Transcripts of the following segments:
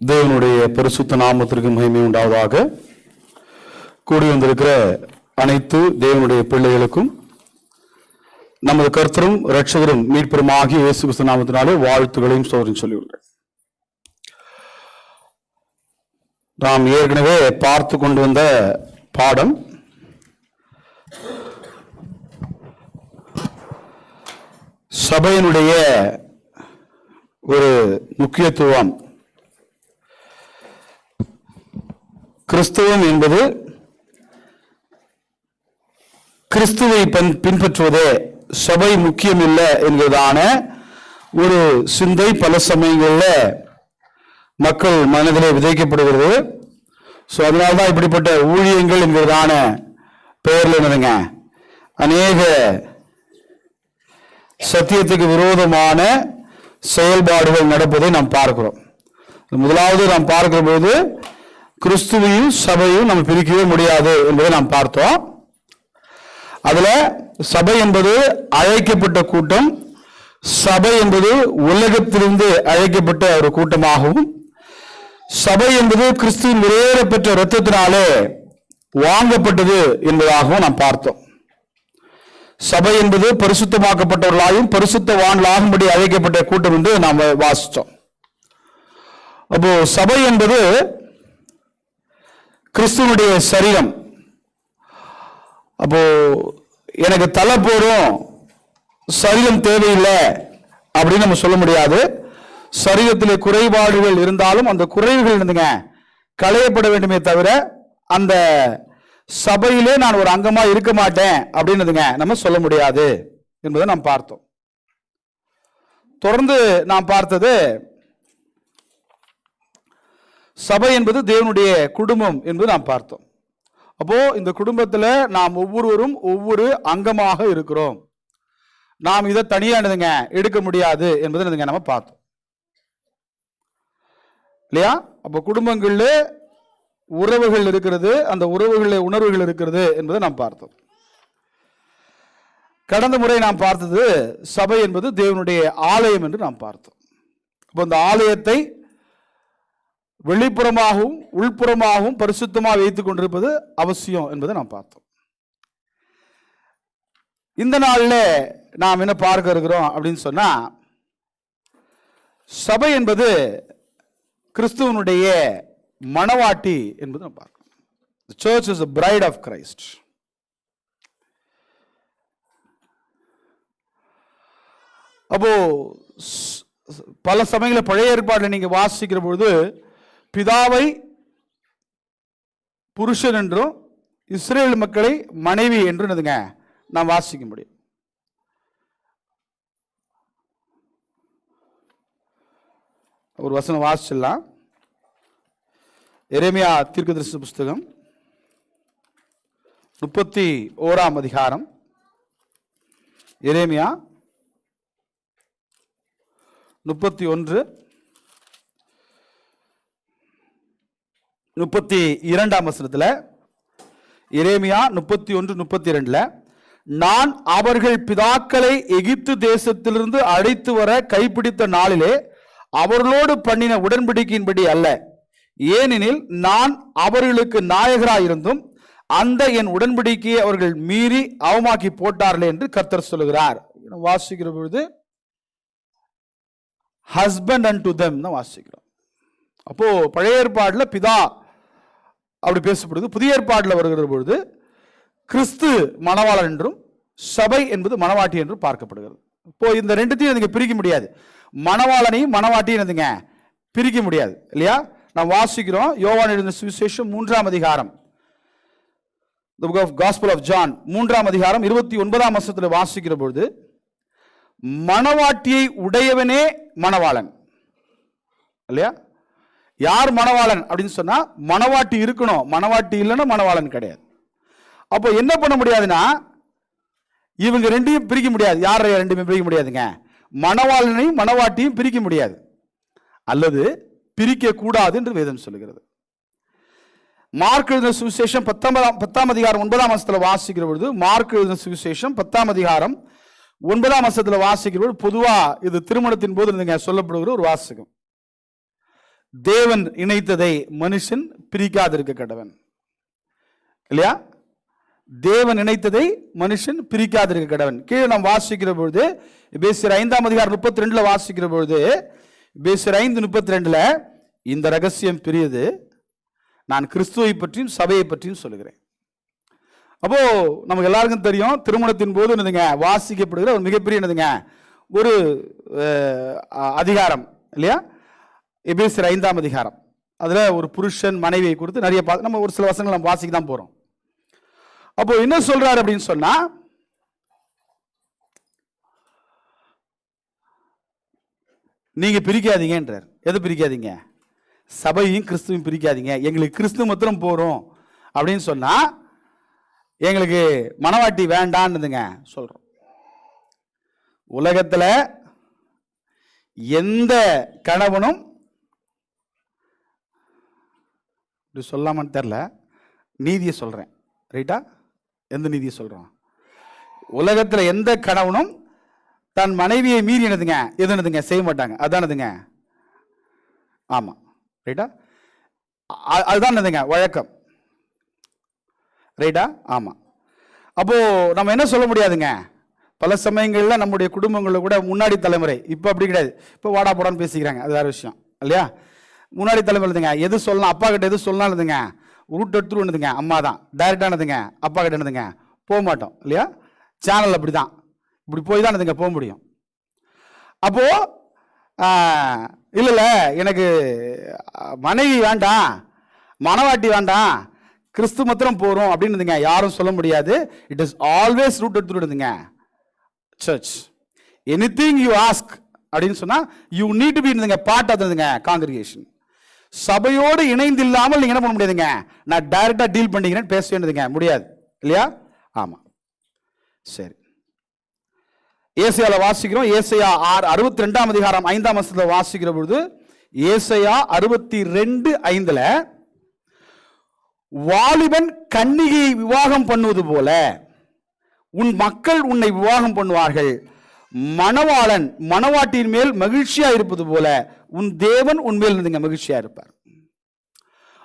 தேவனுடைய பரிசுத்த நாமத்திற்கு மகிமை உண்டாவதாக. கூடி வந்திருக்கிற அனைத்து தேவனுடைய பிள்ளைகளுக்கும் நமது கர்த்தரும் இரட்சகரும் மீட்பரும் ஆகிய இயேசு கிறிஸ்து நாமத்தினாலே வாழ்த்துக்களையும் சோதனையும் சொல்லியுள்ளேன். நாம் ஏற்கனவே பார்த்து கொண்டு வந்த பாடம் சபையினுடைய ஒரு முக்கியத்துவம். கிறிஸ்துவம் என்பது கிறிஸ்துவை பின்பற்றுவதே சபை முக்கியம் இல்லை என்கிறதான ஒரு சிந்தை பல சமயங்களில் மக்கள் மனதிலே விதைக்கப்படுகிறது. ஸோ அதனால்தான் இப்படிப்பட்ட ஊழியங்கள் என்கிறதான பெயர்ல என்னதுங்க அநேக சத்தியத்துக்கு விரோதமான செயல்பாடுகள் நடப்பதை நாம் பார்க்கிறோம். முதலாவது நாம் பார்க்கிற போது கிறிஸ்துவையும் சபையும் நம்ம பிரிக்கவே முடியாது என்பதை நாம் பார்த்தோம். அதுல சபை என்பது அழைக்கப்பட்ட கூட்டம், சபை என்பது உலகத்திலிருந்து அழைக்கப்பட்ட ஒரு கூட்டமாகவும், சபை என்பது கிறிஸ்துவின் விலையேற பெற்ற இரத்தத்தினாலே வாங்கப்பட்டது என்பதாகவும் நாம் பார்த்தோம். சபை என்பது பரிசுத்தமாக்கப்பட்டவர்களாயும் பரிசுத்தவான்களாகும்படி அழைக்கப்பட்ட கூட்டம் என்று நாம் வாசித்தோம். அப்போ சபை என்பது கிறிஸ்துவனுடைய சரீரம். அப்போ எனக்கு தலை போடும், சரீரம் தேவையில்லை அப்படின்னு நம்ம சொல்ல முடியாது. சரீரத்தில் குறைபாடுகள் இருந்தாலும் அந்த குறைவுகள் இருந்துங்க களையப்பட வேண்டுமே தவிர அந்த சபையிலே நான் ஒரு அங்கமா இருக்க மாட்டேன் அப்படின்னுதுங்க நம்ம சொல்ல முடியாது என்பதை நாம் பார்த்தோம். தொடர்ந்து நாம் பார்த்தது சபை என்பது தேவனுடைய குடும்பம் என்பது நாம் பார்த்தோம். அப்போ இந்த குடும்பத்தில் நாம் ஒவ்வொருவரும் ஒவ்வொரு அங்கமாக இருக்கிறோம். நாம் இதை தனியானதுங்க எடுக்க முடியாது என்பதை நம்ம பார்த்தோம் இல்லையா? அப்போ குடும்பங்கள்ல உறவுகள் இருக்கிறது, அந்த உறவுகளில் உணர்வுகள் இருக்கிறது என்பதை நாம் பார்த்தோம். கடந்த முறை நாம் பார்த்தது சபை என்பது தேவனுடைய ஆலயம் என்று நாம் பார்த்தோம். அப்போ இந்த ஆலயத்தை வெளிப்புறமாகவும் உள்புறமாகவும் பரிசுத்தமாக வைத்துக் கொண்டிருப்பது அவசியம் என்பதை நாம் பார்த்தோம். இந்த நாளில் நாம் என்ன பார்க்க இருக்கிறோம் அப்படின்னு சொன்னா, சபை என்பது கிறிஸ்துவனுடைய மணவாட்டி என்பது நாம் பார்க்கிறோம். The church is the bride of Christ. அப்போ பல சமயங்களில் பழைய ஏற்பாட்டில் நீங்க வாசிக்கிற பொழுது பிதாவை புருஷன் என்றும் இஸ்ரேல் மக்களை மனைவி என்று நாம் வாசிக்க முடியும். ஒரு வசனம் வாசிச்சிடலாம். எரேமியா தீர்க்கதரிசி புஸ்தகம் 31ஆம் அதிகாரம். எரேமியா 31 32ஆம் வசனத்துல, எரேமியா 31:32, நான் அவர்கள் பிதாக்களை எகிப்து தேசத்திலிருந்து அழைத்து வர கைப்பிடித்த நாளிலே அவர்களோடு பண்ணின உடன்படிக்கையின்படி அல்ல, ஏனெனில் நான் அவர்களுக்கு நாயகராயிருந்தும் அந்த என் உடன்படிக்கையை அவர்கள் மீறி அவமாக்கி போட்டார்களே என்று கர்த்தர் சொல்லுகிறார். வாசிக்கிற பொழுது ஹஸ்பண்ட் அண்ட் டு தெம் தான் வாசிக்கிறோம். அப்போ பழைய ஏற்பாடுல பிதா அப்படி பேசப்படுது, புதிய ஏற்பாட்டில் வருகிற பொழுது கிறிஸ்து மணவாளன் என்றும் சபை என்பது மணவாட்டி என்றும் பார்க்கப்படுகிறது. இப்போ இந்த ரெண்டுத்தையும் நீங்க பிரிக்க முடியாது. மணவாளனையும் மணவாட்டியும் பிரிக்க முடியாது இல்லையா? நாம் வாசிக்கிறோம் யோவான் எழுதின சுவிசேஷம் 3ஆம் அதிகாரம், The book of Gospel of John 3ஆம் அதிகாரம் 29ஆம் வசனத்தில் வாசிக்கிற பொழுது, மணவாட்டியை உடையவனே மணவாளன் இல்லையா? யார் மணவாளன் அப்படின்னு சொன்னா மணவாட்டி இருக்கணும், மணவாட்டி இல்லைன்னா மணவாளன் கிடையாது. அப்போ என்ன பண்ண முடியாதுன்னா இவங்க ரெண்டையும் பிரிக்க முடியாது. யார் ரெண்டுமே பிரிக்க முடியாதுங்க. மணவாளனையும் மணவாட்டியும் பிரிக்க முடியாது, அல்லது பிரிக்க கூடாது என்று வேதம் சொல்லுகிறது. மார்க் எழுதின சுவிசேஷம் 10ஆம் அதிகாரம் 9ஆம் வசனத்தில் வாசிக்கிற பொழுது, மார்க் எழுதின சுவிசேஷம் 10ஆம் அதிகாரம் 9ஆம் வசனத்தில் வாசிக்கிற பொழுது, பொதுவா இது திருமணத்தின் போது சொல்லப்படுகிற ஒரு வாசகம். தேவன் இணைத்ததை மனுஷன் பிரிக்காதிருக்க கடவன். இல்லையா? தேவன் இணைத்ததை மனுஷன் பிரிக்காதிருக்க கடவன். கீழே நாம் வாசிக்கிற பொழுது எபேசியர் 5:32 வாசிக்கிற பொழுது எபேசியர் 5:32 இந்த ரகசியம் பெரியது, நான் கிறிஸ்துவை பற்றியும் சபையை பற்றியும் சொல்லுகிறேன். அப்போ நமக்கு எல்லாருக்கும் தெரியும், திருமணத்தின் போது என்னதுங்க வாசிக்கப்படுகிற ஒரு மிகப்பெரிய என்னதுங்க ஒரு அதிகாரம் இல்லையா? எபேசியர் 5ஆம் அதிகாரம். அதுல ஒரு புருஷன் மனைவியை குறித்து நிறைய நம்ம ஒரு சில வசனங்கள் நம்ம வாசிக்க தான் போறோம். அப்போ என்ன சொல்றாரு அப்படின்னு சொன்னா, நீங்க பிரிக்காதீங்கன்றார். எது பிரிக்காதீங்க? சபையும் கிறிஸ்துவையும் பிரிக்காதீங்க. எங்களுக்கு கிறிஸ்து மாத்திரம் போறோம் அப்படின்னு சொன்னா எங்களுக்கு மனவாட்டி வேண்டான்னுதுங்க சொல்றோம். உலகத்துல எந்த கணவனும் இப்படி சொல்லாமன்னு தெரியல, நீதியை சொல்றேன், ரைட்டா? எந்த நீதியை சொல்றோம்? உலகத்துல எந்த கணவனும் தன் மனைவியை மீறி என்னதுங்க எதுனதுங்க செய்ய மாட்டாங்க. அதானதுங்க, ஆமா, ரைட்டா? அதுதான் என்னதுங்க வழக்கம், ரைட்டா? ஆமா. அப்போ நம்ம என்ன சொல்ல முடியாதுங்க, பல சமயங்கள்ல நம்முடைய குடும்பங்களில் கூட முன்னாடி தலைமுறை, இப்போ அப்படி கிடையாது, இப்போ வாடா போடான்னு பேசிக்கிறாங்க, அது வேற விஷயம் இல்லையா? முன்னாடி தலைமுறைங்க எது சொல்லலாம், அப்பா கிட்ட எது சொல்லலாம் இருந்துங்க ரூட் எடுத்துட்டு என்னதுங்க அம்மா தான், டைரக்டானதுங்க அப்பா கிட்ட என்னதுங்க போக மாட்டோம் இல்லையா? சேனல் அப்படி தான், இப்படி போய் தான் என்னதுங்க போக முடியும். அப்போ இல்லை எனக்கு மனைவி வேண்டாம், மனவாட்டி வேண்டாம், கிறிஸ்து மாத்திரம் போறோம் அப்படின்னு யாரும் சொல்ல முடியாது. இட் இஸ் ஆல்வேஸ் ரூட் எடுத்துடுங்க சர்ச். எனிதிங் யூ ஆஸ்க் அப்படின்னு சொன்னா you need to be part of the congregation. சபையோடு இணைந்து இல்லாமல் நீங்க என்ன பண்ண முடியாதுங்க, நான் டைரக்டா டீல் பண்ணிக்கிறேன் பேச வேண்டியதுங்க முடியாது இல்லையா? ஆமா, சரி. ஏசாயால வாசிக்கிறோம். ஏசாயா 62ஆம் அதிகாரம் 5ஆம் வசனத்துல வாசிக்கிற பொழுது ஏசாயா 62:5 வாலிபன் கன்னிகையை விவாகம் பண்ணுவது போல உன் மக்கள் உன்னை விவாகம் பண்ணுவார்கள், மணவாளன் மணவாட்டியின் மேல் மகிழ்ச்சியா இருப்பது போல உன் தேவன் உன்மேல் இருந்துங்க மகிழ்ச்சியா இருப்பார்.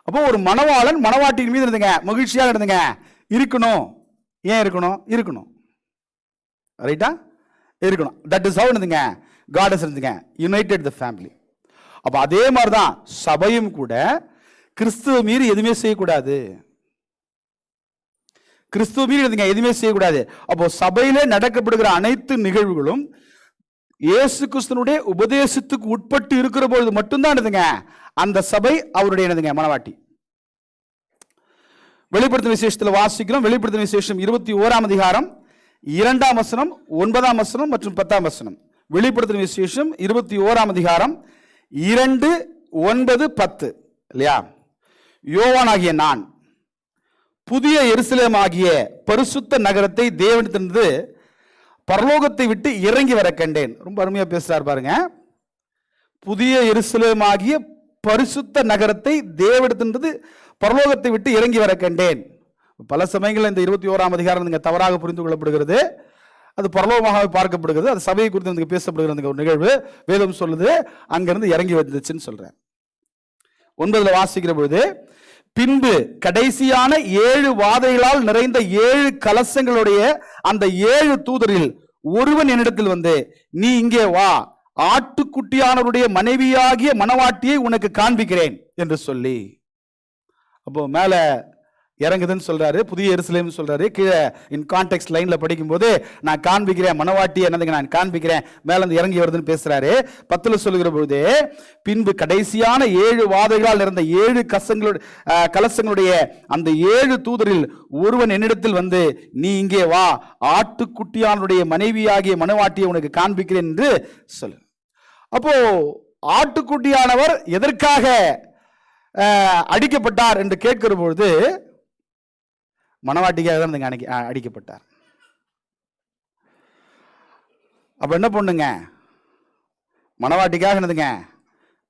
அப்போ ஒரு மணவாளன் மணவாட்டியின் மீது இருந்துங்க மகிழ்ச்சியாக இருந்துங்க இருக்கணும். ஏன் இருக்கணும்? இருக்கணும், ரைட்டா? இருக்கணும். தட் இஸ் ஹவ் இருந்துங்க காட் ஹஸ் இருந்துங்க யுனைடெட் தி ஃபேமிலி. அப்போ அதே மாதிரி தான் சபையும் கூட கிறிஸ்துவ மீறி எதுவுமே செய்யக்கூடாது. கிறிஸ்துவ மீறி இருந்துங்க எதுவுமே செய்யக்கூடாது. அப்போ சபையிலே நடக்கப்படுகிற அனைத்து நிகழ்வுகளும் இயேசு கிறிஸ்துனுடைய உபதேசத்துக்கு உட்பட்டு இருக்கிற பொழுது மட்டும்தான் இருந்துங்க அந்த சபை அவருடைய என்னதுங்க மனவாட்டி. வெளிப்படுத்தும் விசேஷத்தில் வாசிக்கிறோம். வெளிப்படுத்தும் விசேஷம் 21ஆம் அதிகாரம் 2ஆம் வசனம் 9ஆம் வசனம் மற்றும் 10ஆம் வசனம். வெளிப்படுத்தும் விசேஷம் 21ஆம் அதிகாரம் 2, 9, 10 இல்லையா? யோவானாகிய நான் புதிய எருசலேம் ஆகிய பரிசுத்த நகரத்தை தேவனிடத்திலிருந்து பரலோகத்தை விட்டு இறங்கி வர கண்டேன். ரொம்ப அருமையா பேசுறார் பாருங்க. புதிய எருசலேம் ஆகிய பரிசுத்த நகரத்தை தேவனிடத்திலிருந்து பரலோகத்தை விட்டு இறங்கி வர கண்டேன். பல சமயங்களில் இந்த 21ஆம் அதிகாரம் தவறாக புரிந்து கொள்ளப்படுகிறது. அது பரலோகமாக பார்க்கப்படுகிறது. அது சபையை குறித்து பேசப்படுகிற ஒரு நிகழ்வு. வேதம் சொல்லுது அங்கிருந்து இறங்கி வந்துச்சுன்னு சொல்றேன். 9 வாசிக்கிற பொழுது பின்பு கடைசியான 7 வாதைகளால் நிறைந்த 7 கலசங்களுடைய அந்த 7 தூதரில் ஒருவன் என்னிடத்தில் வந்து, நீ இங்கே வா, ஆட்டுக்குட்டியானவருடைய மனைவியாகிய மணவாட்டியை உனக்கு காண்பிக்கிறேன் என்று சொல்லி, அப்போ மேல இறங்குதுன்னு சொல்றாரு, புதிய எருசலேம் சொல்றாரு. கீழே இன் கான்டெக்ஸ்ட் லைன்ல படிக்கும் போது நான் காண்பிக்கிறேன் மணவாட்டியை என்னதுங்க நான் காண்பிக்கிறேன், மேல இருந்து இறங்கி வருதுன்னு பேசுறாரு. 10 சொல்லுகிற பொழுது பின்பு கடைசியான 7 வாதைகளால் இருந்த 7 கலசங்களுடைய அந்த 7 தூதரில் ஒருவன் என்னிடத்தில் வந்து, நீ இங்கே வா, ஆட்டுக்குட்டியானுடைய மனைவியாகிய மணவாட்டியை உனக்கு காண்பிக்கிறேன் என்று சொல்லு. அப்போ ஆட்டுக்குட்டியானவர் எதற்காக அடிக்கப்பட்டார் என்று கேட்கிற பொழுது மணவாட்டிக்காக தான் அடிக்கப்பட்டார். அப்ப என்ன பண்ணுங்க, மணவாட்டிக்காக என்னதுங்க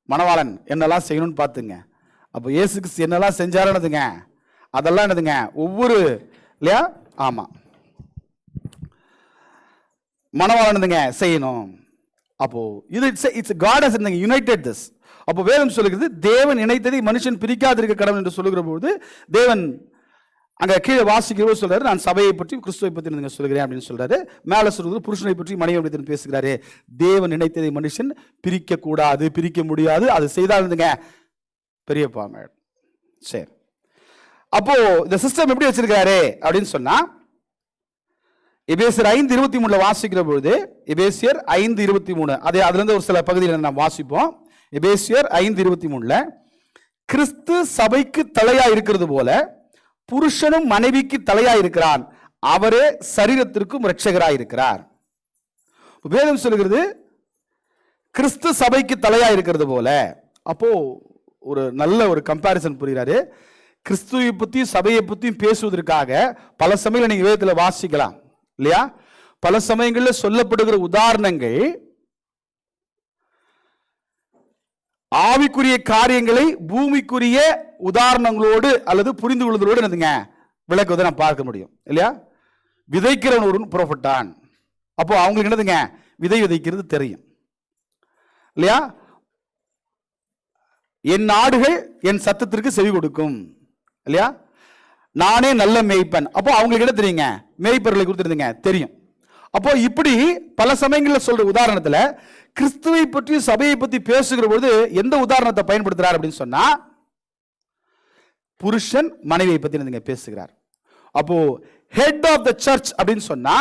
மணவாளன் என்னெல்லாம் செய்யணும்னு பார்த்துங்க. அப்போ இயேசு கிறிஸ்து என்னெல்லாம் செஞ்சாருன்னதுங்க அதெல்லாம் என்னதுங்க ஒவ்வொரு இல்லையா? ஆமா, மணவாளன் செய்யணும். அப்போ இது it's God has united this. அப்போ வேதம் சொல்லுகிறது தேவன் இணைத்ததை மனுஷன் பிரிக்காதிருக்க கடவுள் என்று சொல்லுகிற போது தேவன் அங்க கீழே வாசிக்கிறவர் சொல்றாரு, நான் சபையை பற்றி கிறிஸ்துவை பற்றி நீங்க சொல்கிறேன் அப்படின்னு சொல்றாரு. மேல சொல்றது புருஷனை பற்றி மனைவி பற்றி பேசுகிறாரு. தேவன் இணைத்ததை மனுஷன் பிரிக்க கூடாது, பிரிக்க முடியாது. அது செய்தால் இருந்துங்க பெரிய பாவம். சரி, அப்போ இந்த சிஸ்டம் எப்படி வச்சிருக்காரு அப்படின்னு சொன்னா, எபேசியர் 5:23 வாசிக்கிற பொழுது, எபேசியர் 5:23 அதே அதுல இருந்து ஒரு சில பகுதியில் நாம் வாசிப்போம். எபேசியர் 5:23 கிறிஸ்து சபைக்கு தலையா இருக்கிறது போல புருஷனும் மனைவிக்கு தலையா இருக்கிறான், அவரே சரீரத்திற்கும் இரட்சகராய் இருக்கிறார். வேதம் சொல்லுகிறது கிறிஸ்து சபைக்கு தலையா இருக்கிறது போல. அப்போ ஒரு நல்ல ஒரு கம்பாரிசன் புரிகிறாரு. கிறிஸ்துவை பத்தி சபையை பத்தியும் பேசுவதற்காக பல சமயங்கள் நீங்க வேதத்தில் வாசிக்கலாம் இல்லையா? பல சமயங்களில் சொல்லப்படுகிற உதாரணங்கள் ஆவிக்குரிய காரியங்களை பூமிக்குரிய உதாரணங்களோடு அல்லது புரிந்து கொள்வதோடு என்னதுங்க விளக்குவதை நான் பார்க்க முடியும் இல்லையா? விதைக்கிறவன் ஒரு புறப்பட்டான். அப்போ அவங்களுக்கு என்னதுங்க விதை விதைக்கிறது தெரியும் இல்லையா? என் ஆடுகள் என் சத்தத்திற்கு செவி கொடுக்கும் இல்லையா? நானே நல்ல மேய்ப்பன். அப்போ அவங்களுக்கு என்ன தெரியுங்க? மேய்ப்பர்களை கொடுத்துருந்துங்க தெரியும். அப்போ இப்படி பல சமயங்களில் சொல்ற உதாரணத்துல கிறிஸ்துவை பற்றி சபையை பற்றி பேசுகிற பொழுது எந்த உதாரணத்தை பயன்படுத்துறார் அப்படின்னு சொன்னா, புருஷன் மனைவியை பற்றி பேசுகிறார். அப்போ ஹெட் ஆஃப் த சர்ச் அப்படின்னு சொன்னா,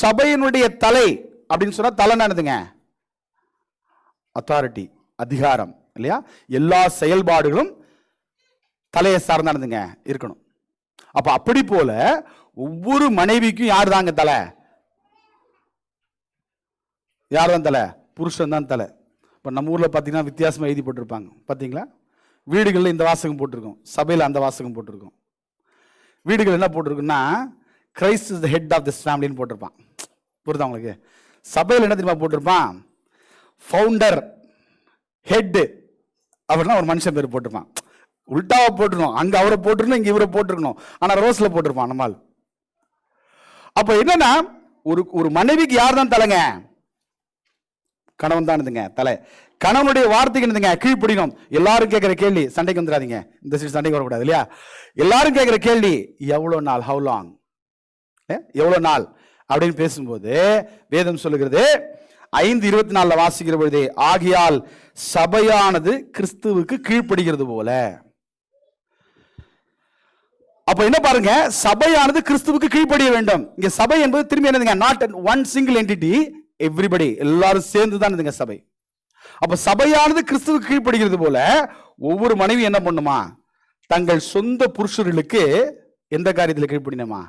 சபையினுடைய தலை அப்படின்னு சொன்னா, தலைன்னா என்னதுங்க? அத்தாரிட்டி, அதிகாரம் இல்லையா? எல்லா செயல்பாடுகளும் தலையை சார்ந்தானதுங்க இருக்கணும். அப்ப அப்படி போல ஒவ்வொரு மனைவிக்கும் யார் தாங்க தலை? யார் தான் தலை? புருஷன் தான் தலை. இப்போ நம்ம ஊரில் பார்த்தீங்கன்னா வித்தியாசமாக எழுதி போட்டிருப்பாங்க பார்த்தீங்களா? வீடுகளில் இந்த வாசகம் போட்டிருக்கோம், சபையில் அந்த வாசகம் போட்டிருக்கோம். வீடுகள் என்ன போட்டிருக்குன்னா, Christ is the head of this ஃபேமிலின்னு போட்டிருப்பான். புரியுதா உங்களுக்கு? சபையில் என்ன தெரியுமா போட்டிருப்பான்? ஃபவுண்டர், ஹெட்டு அப்படின்னா ஒரு மனுஷன் பேர் போட்டிருப்பான். உல்டாவை போட்டுருக்கணும், அங்கே அவரை போட்டிருக்கணும், இங்கே இவரை போட்டிருக்கணும். ஆனால் ரோஸில் போட்டிருப்பான் நம்மால். அப்போ என்னன்னா, ஒரு மனைவிக்கு யார் தான் தலைங்க? கணவன் தான் தலை. கணவனுடைய வார்த்தைக்கு என்னதுங்க? கீழ்ப்படியும். எல்லாரும் கேட்கிற கேள்வி, சண்டைக்கு வந்துடாதீங்க, இந்த சண்டைக்கு வரக்கூடாது இல்லையா? எல்லாரும் கேட்கிற கேள்வி எவ்வளவு நாள், ஹவு லாங், எவ்வளவு நாள் அப்படின்னு பேசும்போது வேதம் சொல்லுகிறது 5:24 வாசிக்கிற பொழுது, ஆகியால் சபையானது கிறிஸ்துவுக்கு கீழ்ப்படுகிறது போல. அப்ப என்ன பாருங்க, சபையானது கிறிஸ்துவுக்கு கீழ்ப்படிய வேண்டும். இங்க சபை என்பது திரும்பி என்னதுங்க? Not one single entity, everybody, எல்லாரும் சேர்ந்து தான் இதுங்க சபை. அப்ப சபையானது கிறிஸ்துவுக்கு கீழ்ப்படுகிறது போல ஒவ்வொரு மனைவி என்ன பண்ணுமா? தங்கள் சொந்த புருஷர்களுக்கு எந்த காரியத்தில் கீழ்ப்படினுமா?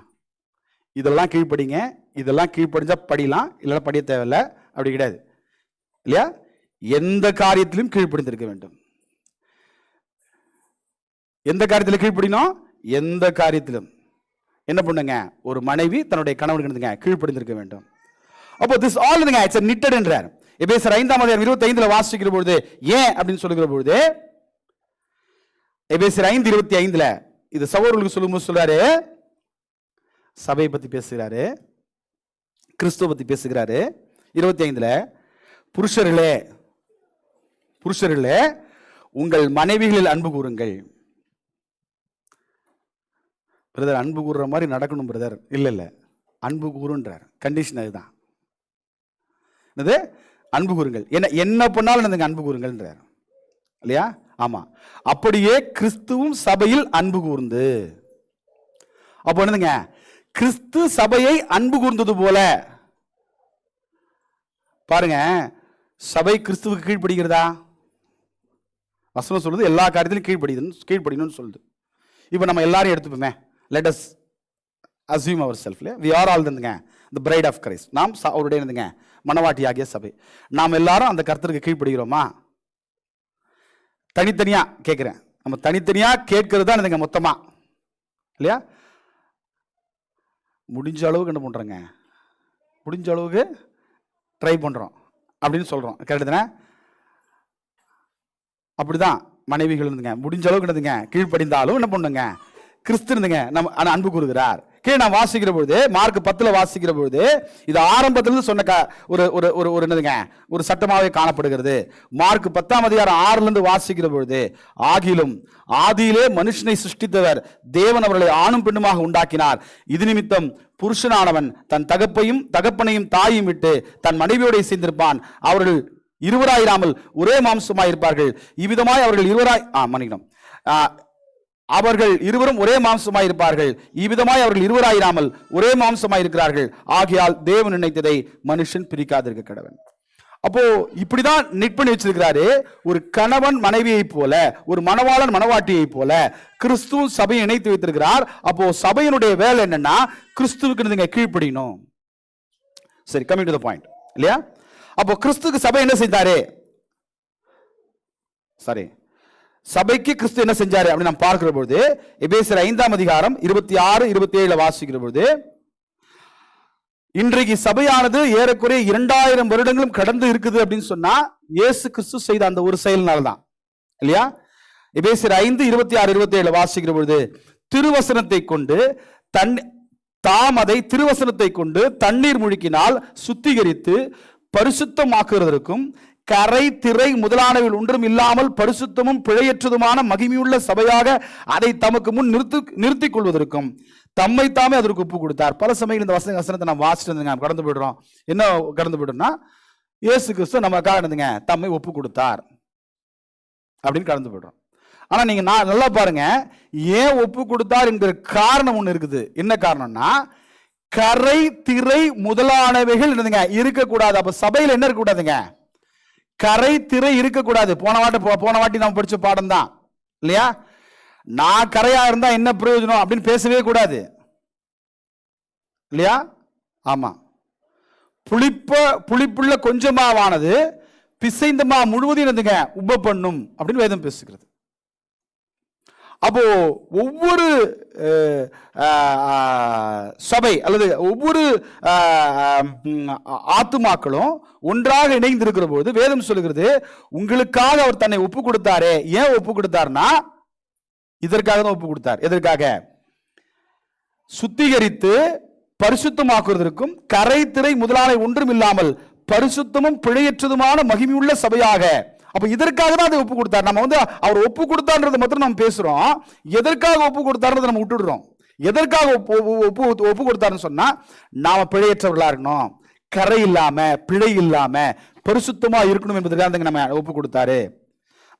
இதெல்லாம் கீழ்ப்படிங்க, இதெல்லாம் கீழ்ப்படிஞ்சா படிலாம், இல்லைன்னா படிய தேவையில்லை, அப்படி கிடையாது இல்லையா? எந்த காரியத்திலும் கீழ்ப்படிந்திருக்க வேண்டும். எந்த காரியத்தில் கீழ்ப்படினோம்? எந்த காரியத்திலும் என்ன பண்ணுங்க? ஒரு மனைவி தன்னுடைய கணவனுக்கு கீழ்ப்படிந்திருக்க வேண்டும். அப்போ திஸ் ஆல் இட்ஸ் knitted என்றார். எபேசியர் 5:25 வாசிக்கிற பொழுது ஏன் அப்படின்னு சொல்லுகிற பொழுது, எபேசியர் 5:25 இது சகோதரர்களுக்கு சொல்லும்போது சொல்றாரு, சபையை பத்தி பேசுகிறாரு, கிறிஸ்துவ பத்தி பேசுகிறாரு. 25 புருஷர்களே உங்கள் மனைவிகளில் அன்பு கூறுங்கள். பிரதர் அன்பு கூறுற மாதிரி நடக்கணும் பிரதர், இல்ல அன்பு கூறுன்றார். கண்டிஷன் அதுதான். என்னது? அன்பு கூறுங்கள். என்ன பண்ணாலும் என்னதுங்க? அன்பு கூறுங்கள்ன்றார் இல்லையா? ஆமா. அப்படியே கிறிஸ்துவும் சபையில் அன்பு கூர்ந்து. அப்போ என்னதுங்க? கிறிஸ்து சபையை அன்பு கூர்ந்தது போல. பாருங்க, சபை கிறிஸ்துவுக்கு கீழ்ப்படுகிறதா? வசனம் சொல்லுது எல்லா காரியத்திலும் கீழ்ப்படியணும்னு சொல்லுது. இப்போ நம்ம எல்லாரும் எடுத்துப்போமே, let us assume ourselves, we are all the bride of Christ. நாம் அவருடைய மனவாட்டியாகிய சபை. நாம் எல்லாரும் அந்த கர்த்தருக்கு கீழ்ப்படுகிறோமா? தனித்தனியா கேட்கிறேன், நம்ம தனித்தனியா கேட்கறது தான் மொத்தமா இல்லையா? முடிஞ்ச அளவுக்கு என்ன பண்றோங்க? முடிஞ்ச அளவுக்கு ட்ரை பண்றோம் அப்படின்னு சொல்றோம். கரெக்டு தானே? அப்படிதான் மனைவிகள் முடிஞ்ச அளவுக்கு கீழ்ப்படிந்தாலும் என்ன பண்ணுங்க? கிறிஸ்து நம்ம அன்பு கூறுகிறார். கீழே நான் வாசிக்கிற பொழுது மார்க் 10 வாசிக்கிற பொழுது இது ஆரம்பத்திலிருந்து சொன்ன ஒரு என்னதுங்க ஒரு சட்டமாகவே காணப்படுகிறது. மார்க் 10 வாசிக்கிற பொழுது, ஆகிலும் ஆதியிலே மனுஷனை சிருஷ்டித்தவர் தேவன் அவர்களை ஆணும் பெண்ணுமாக உண்டாக்கினார். இது நிமித்தம் புருஷனானவன் தன் தகப்பனையும் தாயையும் விட்டு தன் மனைவியோட சேர்ந்திருப்பான். அவர்கள் இருவராயிராமல் ஒரே மாம்சமாய் இருப்பார்கள். இவ்விதமாய் அவர்கள் இருவரும் ஒரே மாம்சமாய் இருப்பார்கள். இவ்விதமாய் அவர்கள் இருவராயிராமல் ஒரே மாம்சமாய் இருக்கிறார்கள். ஆகையால் தேவன் நினைத்ததை மனுஷன் பிரிக்காதிருக்க கடவன். அப்போ இப்படிதான் நிட் பண்ணி வச்சிருக்கிறாரு. ஒரு கணவன் மனைவியை போல, ஒரு மணவாளன் மணவாட்டியை போல கிறிஸ்துவ சபையை இணைத்து வைத்திருக்கிறார். அப்போ சபையினுடைய வேலை என்னன்னா கிறிஸ்துவுக்கு நீங்க கீழ்ப்படியணும். சரி, கமிங் டு தி பாயிண்ட் இல்லையா? அப்போ கிறிஸ்துக்கு சபை என்ன செஞ்சாரு? சபைக்கு கிறிஸ்து என்ன செஞ்சாரு அப்படின்னு நாம் பார்க்கிற பொழுது, எபேசியர் 5 26, 27 வாசிக்கிற பொழுது, இன்றைக்கு சபையானது ஏறக்குறைய 2000 வருடங்களும் கடந்து இருக்குது அப்படின்னு சொன்னா இயேசு கிறிஸ்து செய்த அந்த ஒரு செயல்னால்தான் இல்லையா? எபேசியர் 5 26, 27 வாசிக்கிற பொழுது, திருவசனத்தை கொண்டு திருவசனத்தை கொண்டு தண்ணீர் முழுக்கினால் சுத்திகரித்து பரிசுத்தமாக்குவதற்கும் கரை திரை முதலானவில் ஒன்றும் இல்லாமல் பரிசுத்தமும் பிழையற்றதுமான மகிமையுள்ள சபையாக அதை தமக்கு முன் நிறுத்திக் கொள்வதற்கும் தம்மை தாமே அதற்கு ஒப்பு கொடுத்தார். பல சமயங்கள் இந்த வசனத்தை நாம் வாசிட்டு கடந்து போயிடுறோம். என்ன கடந்து போயிடும்னா, இயேசு கிறிஸ்து நமக்காக இருந்துங்க தம்மை ஒப்பு கொடுத்தார் அப்படின்னு கடந்து போயிடுறோம். ஆனா நீங்க நல்லா பாருங்க, ஏன் ஒப்பு கொடுத்தார் என்கிற காரணம் ஒண்ணு இருக்குது. என்ன காரணம்னா, கரை திரை முதலானவைகள் இருக்கக்கூடாது. அப்ப சபையில் என்ன இருக்கக்கூடாதுங்க? கரை திரை இருக்கக்கூடாது. போன வாட்டி நம்ம படிச்ச பாடம் தான் இல்லையா? நான் கரையா இருந்தா என்ன பிரயோஜனம் அப்படின்னு பேசவே கூடாது இல்லையா? ஆமா, புளிப்புள்ள கொஞ்சமாவானது பிசைந்தமா முழுவதையும் உப பண்ணும் அப்படின்னு வேதம் பேசுகிறது. அப்போ ஒவ்வொரு சபை அல்லது ஒவ்வொரு ஆத்துமாக்களும் ஒன்றாக இணைந்து இருக்கிற போது வேதம் சொல்லுகிறது, உங்களுக்காக அவர் தன்னை ஒப்பு கொடுத்தாரே. ஏன் ஒப்பு கொடுத்தார்னா இதற்காக தான் ஒப்பு கொடுத்தார். எதற்காக? சுத்திகரித்து பரிசுத்தமாக்குவதற்கும் கரை திரை முதலான ஒன்றும் இல்லாமல் பரிசுத்தமும் பிழையற்றதுமான மகிமையுள்ள சபையாக. அப்ப இதற்காக தான் அதை ஒப்பு கொடுத்தார். நம்ம அவர் ஒப்பு கொடுத்தார்ன்றதை மட்டும் நம்ம பேசுறோம். எதற்காக ஒப்பு கொடுத்தார்ன்றதை நம்ம விட்டுடுறோம். எதற்காக ஒப்பு கொடுத்தாருன்னு சொன்னா, நாம பிழையற்றவர்களா இருக்கணும், கரை இல்லாம பிழை இல்லாம பரிசுத்தமா இருக்கணும் என்பதற்காக நம்ம ஒப்பு கொடுத்தாரு.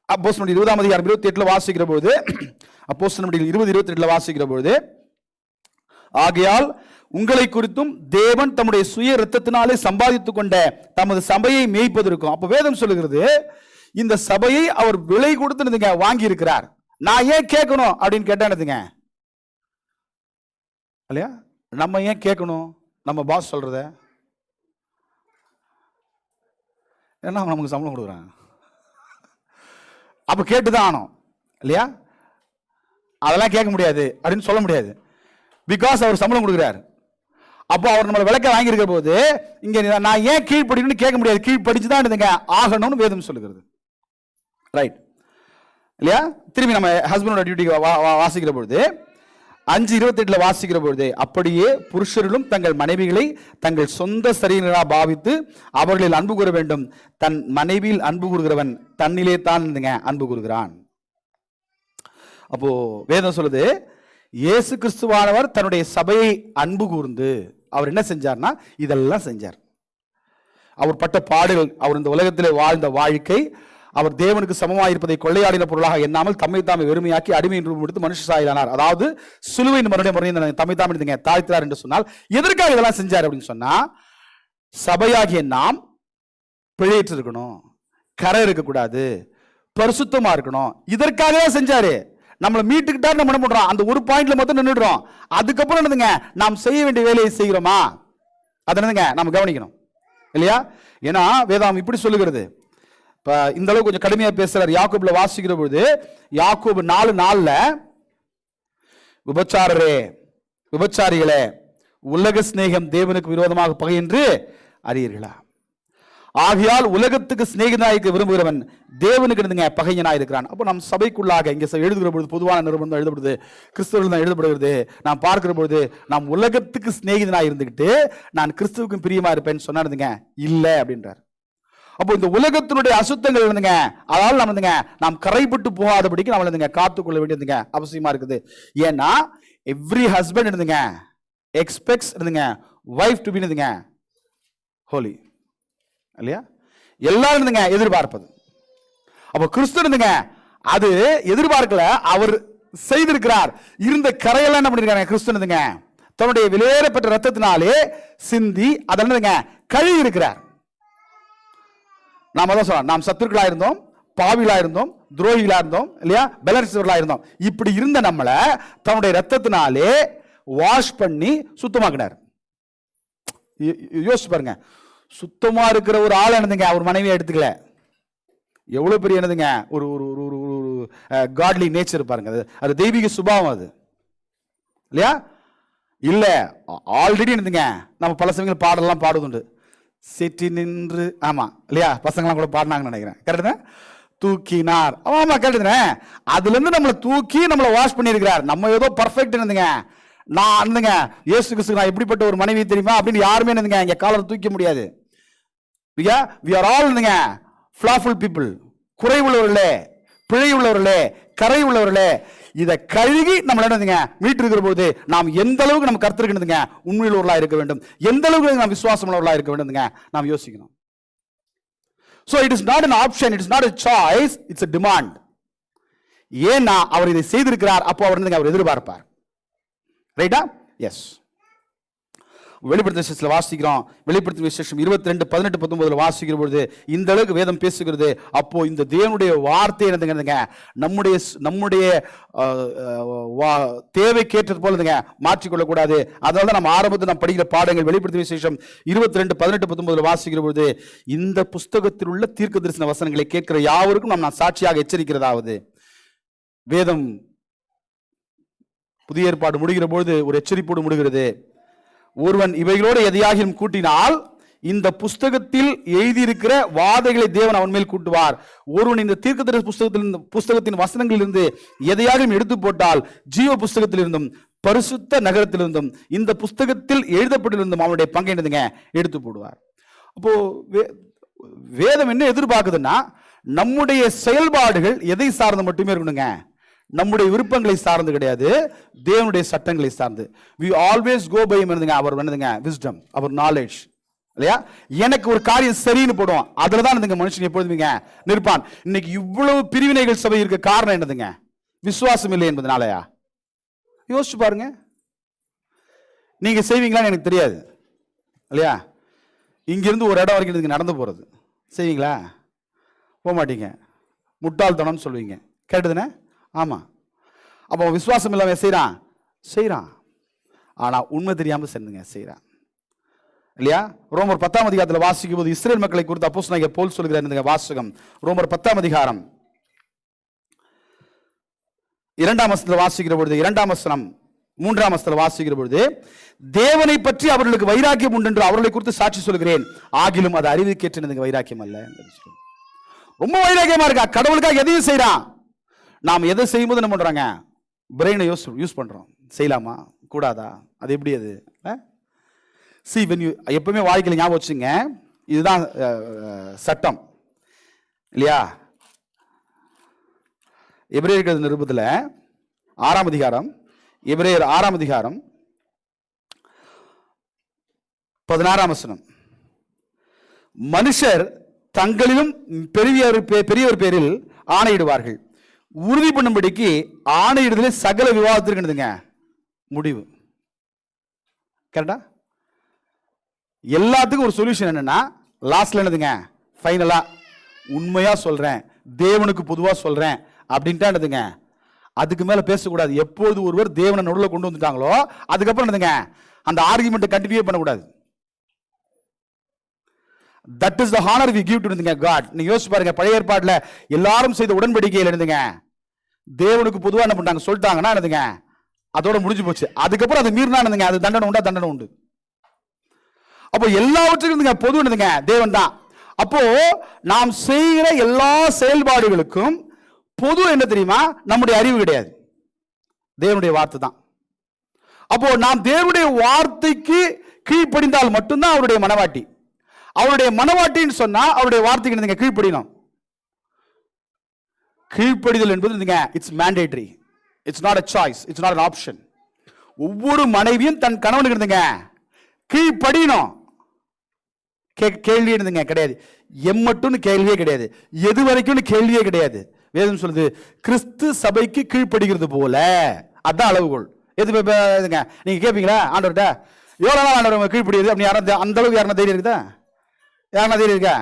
அப்போஸ்தலர் 20 வாசிக்கிற போது, அப்போஸ்தலர் 20 வாசிக்கிற போது, ஆகையால் உங்களை குறித்தும் தேவன் தம்முடைய சுய இரத்தத்தினாலே சம்பாதித்துக் கொண்ட தமது சபையை மேய்ப்பதற்கும். அப்ப வேதம் சொல்லுகிறது, இந்த சபையை அவர் விலை கொடுத்து வாங்கி இருக்கிறார். நான் ஏன் கேட்கணும் அப்படின்னு கேட்டேன் இல்லையா? நம்ம ஏன் கேட்கணும்? நம்ம பாஸ் சொல்றத ஏன்னா நமக்கு சம்பளம் கொடுக்குறாங்க, அப்ப கேட்டுதான் ஆனோம் இல்லையா? அதெல்லாம் கேட்க முடியாது அப்படின்னு சொல்ல முடியாது. பிகாஸ் அவர் சம்பளம் கொடுக்குறாரு. அப்போ அவர் நம்மளை விளக்க வாங்கியிருக்கிற போது இங்க நான் ஏன் கீழ்ப்படிக்கணும்னு கேட்க முடியாது. கீழ்ப்படிச்சுதான் ஆகணும்னு வேதம் சொல்லுகிறது. ரைட் இல்லையா? திரும்பி நம்ம ஹஸ்பண்டோட டியூட்டி வாசிக்கிற பொழுது 5:28 வாசிக்கிற பொழுது, அப்படியே புருஷர்களும் தங்கள் மனைவிகளை தங்கள் சொந்த சரீரங்களாக பாவித்து அவர்களில் அன்பு கூற வேண்டும். தன் மனைவியில் அன்பு கூறுகிறவன் தன்னிலே தான் அன்பு கூறுகிறான். அப்போ வேதம் சொல்லுது, இயேசு கிறிஸ்துவானவர் தன்னுடைய சபையை அன்பு கூர்ந்து அவர் என்ன செஞ்சார்னா இதெல்லாம் செஞ்சார். அவர் பட்ட பாடுகள், அவர் இந்த உலகத்திலே வாழ்ந்த வாழ்க்கை, அவர் தேவனுக்கு சமமாக இருப்பதை கொள்ளையாடின பொருளாக எண்ணாமல் தம்மை தாமே வெறுமையாக்கி அடிமை என்று எடுத்து மனுஷ சாயலானார். அதாவது சிலுவை முறையை தம்மை தாமே தாழ்த்தார் என்று சொன்னால் எதற்காக இதெல்லாம் செஞ்சார் அப்படின்னு சொன்னா, சபையாகிய நாம் பிழையற்று இருக்கணும், கரை இருக்கக்கூடாது, பரிசுத்தமா இருக்கணும். இதற்காக தான் செஞ்சாரு. நம்மளை மீட்டுக்கிட்டா நம்ம என்ன பண்றோம்? அந்த ஒரு பாயிண்ட்ல மட்டும் நின்றுடுறோம். அதுக்கப்புறம் என்னதுங்க, நாம் செய்ய வேண்டிய வேலையை செய்கிறோமா அதை என்னதுங்க நம்ம கவனிக்கணும் இல்லையா? ஏன்னா வேதம் இப்படி சொல்லுகிறது. இந்த அளவுக்கு கொஞ்சம் கடுமையா பேசுறாரு. யாக்கோபுல வாசிக்கிற பொழுது, யாக்கோபு 4:4 விபச்சாரிகளே, உலக சிநேகம் தேவனுக்கு விரோதமாக பகை என்று அறியீர்களா? ஆகையால் உலகத்துக்கு சிநேகிதனாயிருக்க விரும்புகிறவன் தேவனுக்கு பகைஞனாயிருக்கிறான். அப்போ நம் சபைக்குள்ளாக இங்கே எழுதுகிற பொழுது பொதுவான நிருபம் எழுதப்படுது, கிறிஸ்தவர்கள் தான் எழுதப்படுகிறது. நாம் பார்க்கிற பொழுது நாம் உலகத்துக்கு சிநேகிதனாக இருந்துக்கிட்டு நான் கிறிஸ்துவுக்கும் பிரியமா இருப்பேன்னு சொன்னாருங்க இல்லை அப்படின்றார். அப்போ இந்த உலகத்தினுடைய அசுத்தங்கள் இருந்துங்க, அதாவது நம்ம நாம் கரைப்பட்டு போகாதபடிக்கு நம்மள காத்துக்கொள்ள வேண்டியதுங்க அவசியமா இருக்குது. ஏன்னா எவ்ரி ஹஸ்பண்ட் இருந்துங்க எக்ஸ்பெக்ட்ஸ் இருந்துங்க வைஃப் டு பி இருந்துங்க ஹோலி இல்லையா, எல்லாரும் இருந்துங்க எதிர்பார்ப்பது. அப்போ கிறிஸ்து இருந்துங்க அது எதிர்பார்க்கல, அவர் செய்திருக்கிறார். இருந்த கரையெல்லாம் என்ன பண்ணிருக்காங்க கிறிஸ்து இருந்துங்க தன்னுடைய விலையேறப்பட்ட ரத்தத்தினாலே சிந்தி அதெல்லாம் கழுவி இருக்கிறார். நாம தான் சொல்லலாம், நாம் சத்துருக்களா இருந்தோம், பாவிகளா இருந்தோம், துரோகிகளா இருந்தோம் இல்லையா, பலரசர்களா இருந்தோம். இப்படி இருந்த நம்மளை தன்னுடைய ரத்தத்தினாலே வாஷ் பண்ணி சுத்தமாக்கினார். யோசிச்சு பாருங்க, சுத்தமா இருக்கிற ஒரு ஆள் என்னதுங்க அவர் மனைவியை எடுத்துக்கல, எவ்வளவு பெரிய என்னதுங்க ஒரு காட்லி நேச்சர் பாருங்க, அது தெய்வீக சுபாவம் அது இல்லையா. இல்ல ஆல்ரெடி என்னதுங்க நம்ம பல சமயங்கள் பாடலாம் பாடுதுண்டு, செட்டி நின்று, ஆமா இல்லையா, பசங்களாம் கூட பாடினாங்கன்னு நினைக்கிறேன், கரெக்ட் தான், தூக்கினார், ஆமா கரெக்ட் தானே, அதுல இருந்து நம்மளை தூக்கி நம்மளை வாஷ் பண்ணியிருக்கிறார். நம்ம ஏதோ பர்ஃபெக்ட் இருந்துங்க, நான் இருந்துங்க இயேசு கிறிஸ்து நான் எப்படிப்பட்ட ஒரு மனைவி தெரியுமா அப்படின்னு யாருமே இருந்துங்க எங்க காலத்தை தூக்க முடியாது. we are all இருந்துங்க flawful people, குறை உள்ளவர்களே, பிழை உள்ளவர்களே, கரை உள்ளவர்களே. இதை கழுகி நம்மள என்னதுங்க மீட்டு இருக்கிற போது நாம் எந்த அளவுக்கு நம்ம கர்த்தருக்கு உண்மையுள்ளவர்களா இருக்க வேண்டும், எந்த அளவுக்கு நாம் விசுவாசம் உள்ளவர்களா இருக்க வேண்டும்ங்க நாம் யோசிக்கணும். So it is not an option, it is not a choice, it's a demand. ஏன்னா அவர் இதை செய்திருக்கிறார், அப்போ அவர் அவர் எதிர்பார்ப்பார். ரைட்டா? எஸ். வெளிப்படுத்தின விசேஷத்தில் வாசிக்கிறோம், வெளிப்படுத்தின விசேஷம் 22:18-19 வாசிக்கிற பொழுது இந்த அளவுக்கு வேதம் பேசுகிறது. அப்போ இந்த தேவனுடைய வார்த்தை என்னதுங்க நம்முடைய நம்முடைய தேவைக்கேற்றது போல மாற்றிக்கொள்ளக்கூடாது. அதனால தான் நம்ம ஆரம்பத்தில் நம்ம படிக்கிற பாடங்கள் வெளிப்படுத்தின விசேஷம் 22:18-19 வாசிக்கிற பொழுது இந்த புஸ்தகத்தில் உள்ள தீர்க்க தரிசன வசனங்களை கேட்கிற யாவருக்கும் நான் சாட்சியாக எச்சரிக்கிறதாவது, வேதம் புதிய ஏற்பாடு முடிகிற பொழுது ஒரு எச்சரிப்போடு முடிகிறது. ஒருவன் இவைகளோடு எதையாகிலும் கூட்டினால் இந்த புஸ்தகத்தில் எழுதியிருக்கிற வாதைகளை தேவன் அவன் மேல் கூட்டுவார். ஒருவன் இந்த தீர்க்கதரிசன புஸ்தகத்தின் வசனங்களிலிருந்து எதையாகவும் எடுத்து போட்டால் ஜீவ புஸ்தகத்திலிருந்தும் பரிசுத்த நகரத்திலிருந்தும் இந்த புஸ்தகத்தில் எழுதப்பட்டிருந்தும் அவனுடைய பங்கை என்னதுங்க எடுத்து போடுவார். அப்போ வேதம் என்ன எதிர்பார்க்குதுன்னா நம்முடைய செயல்பாடுகள் எதை சார்ந்து மட்டுமே இருக்கணுங்க, நம்முடைய விருப்பங்களை சார்ந்து கிடையாது, தேவனுடைய சட்டங்களை சார்ந்து. we always go by அவர் என்னதுங்க wisdom, அவர் knowledge இல்லையா. எனக்கு ஒரு காரியம் சரின்னு போடுவோம், அதுல தான் மனுஷன் எப்பொழுதுமே நிற்பான். இன்னைக்கு இவ்வளவு பிரிவினைகள் சபை இருக்க காரணம் என்னதுங்க, விசுவாசம் இல்லை என்பதனாலயா? யோசிச்சு பாருங்க. நீங்க செய்வீங்களான்னு எனக்கு தெரியாது இல்லையா. இங்கிருந்து ஒரு இடம் வரைக்கும் நடந்து போறது செய்வீங்களா? போக மாட்டீங்க, முட்டாள்தனம்னு சொல்லுவீங்க, கேட்டதுன்னு. ஆமா, அப்போ விசுவாசம் இல்லாம செய்யறான், ஆனா உண்மை தெரியாம செய்யறான் இல்லையா. ரோமர் 10ஆம் அதிகாரத்தில் வாசிக்கும் போது இஸ்ரேல் மக்களை குறித்து அப்போஸ்தலனாகிய பவுல் சொல்கிறார். வாசகம் ரோமர் 10ஆம் அதிகாரம் 2ஆம் வசனத்தில் வாசிக்கிற பொழுது 2ஆம் வசனம் 3ஆம் வசனத்தில் வாசிக்கிற பொழுது தேவனை பற்றி அவர்களுக்கு வைராக்கியம் உண்டு என்று அவர்களை குறித்து சாட்சி சொல்கிறேன், ஆகிலும் அது அறிவுக்கேற்ற வைராக்கியம் அல்ல. ரொம்ப வைராக்கியமா இருக்கா, கடவுளுக்காக எதையும் செய்யறான். நாம் எதை செய்யும்போது என்ன பண்றாங்க, பிரெயினை யூஸ் பண்றோம், செய்யலாமா கூடாதா, அது எப்படி அது. எப்பவுமே வாழ்க்கையில் ஞாபகம் வச்சுங்க, இதுதான் சட்டம் இல்லையா. எபிரேயர் நிருபத்தில் 6ஆம் அதிகாரம், எபிரேயர் 6ஆம் அதிகாரம் 16ஆம் வசனம், மனுஷர் தங்களிலும் பெரியவர் பேரில் ஆணையிடுவார்கள், உறுதி பண்ணும்படிக்கு ஆணையிடுதலே சகல விவாதத்திற்கு முடிவு. கரெக்டா? எல்லாத்துக்கும் ஒரு சொல்யூஷன் என்னன்னா லாஸ்ட்ல என்னதுங்க, ஃபைனலா உண்மையா சொல்றேன், தேவனுக்கு பொதுவா சொல்றேன் அப்படின்ட்டு என்னதுங்க, அதுக்கு மேல பேசக்கூடாது. எப்போது ஒருவர் தேவனை நடுவில் கொண்டு வந்துட்டாங்களோ அதுக்கப்புறம் என்னதுங்க அந்த ஆர்குமெண்ட் கண்டினியூ பண்ணக்கூடாது. That is the honor we give to God. நீங்க யோசிச்சு பாருங்க, பழைய ஏற்பாட்டுல எல்லாரும் செய்த உடன்படிக்கையில் இருந்துங்க தேவனுக்கு பொதுவா என்ன பண்ணாங்க சொல்லிட்டாங்கன்னா என்னதுங்க அதோட முடிஞ்சு போச்சு. அதுக்கப்புறம் அது மீறினா என்னதுங்க அது தண்டனை உண்டா, தண்டனை உண்டு. அப்போ எல்லாவற்றுக்கும் பொது என்னதுங்க தேவன் தான். அப்போ நாம் செய்கிற எல்லா செயல்பாடுகளுக்கும் பொது என்ன தெரியுமா? நம்முடைய அறிவு கிடையாது, தேவனுடைய வார்த்தை தான். அப்போ நாம் தேவனுடைய வார்த்தைக்கு கீழ்ப்படிந்தால் மட்டும்தான் அவருடைய மனவாட்டி. அவருடைய மனவாட்டின்னு சொன்னா அவருடைய வார்த்தைக்கு நீங்க கீழ்ப்படியணும். கீழ்ப்படிதல் என்பது it's mandatory, it's not a choice, it's not an option. ஒவ்வொரு மனைவியும் தன் கணவனுக்கு கீழ்ப்படியணும். கேள்வி கிடையாது, எம்மட்டும்னு கேள்வியே கிடையாது, எது வரைக்கும் கேள்வியே கிடையாது. வேதம் சொல்லுது கிறிஸ்து சபைக்கு கீழ்ப்படுகிறது போல, அதான் அளவுகோல். எதுங்க நீங்க கேட்பீங்களா ஆண்டவர்கிட்ட, எவ்வளவு நாள் ஆண்டவர் கீழ்ப்படியுது அப்படி யாரும் அந்த அளவுக்கு யாருன்னா தைரியம் இருக்குதா? யாருன்னா தைரியம் இருக்கா?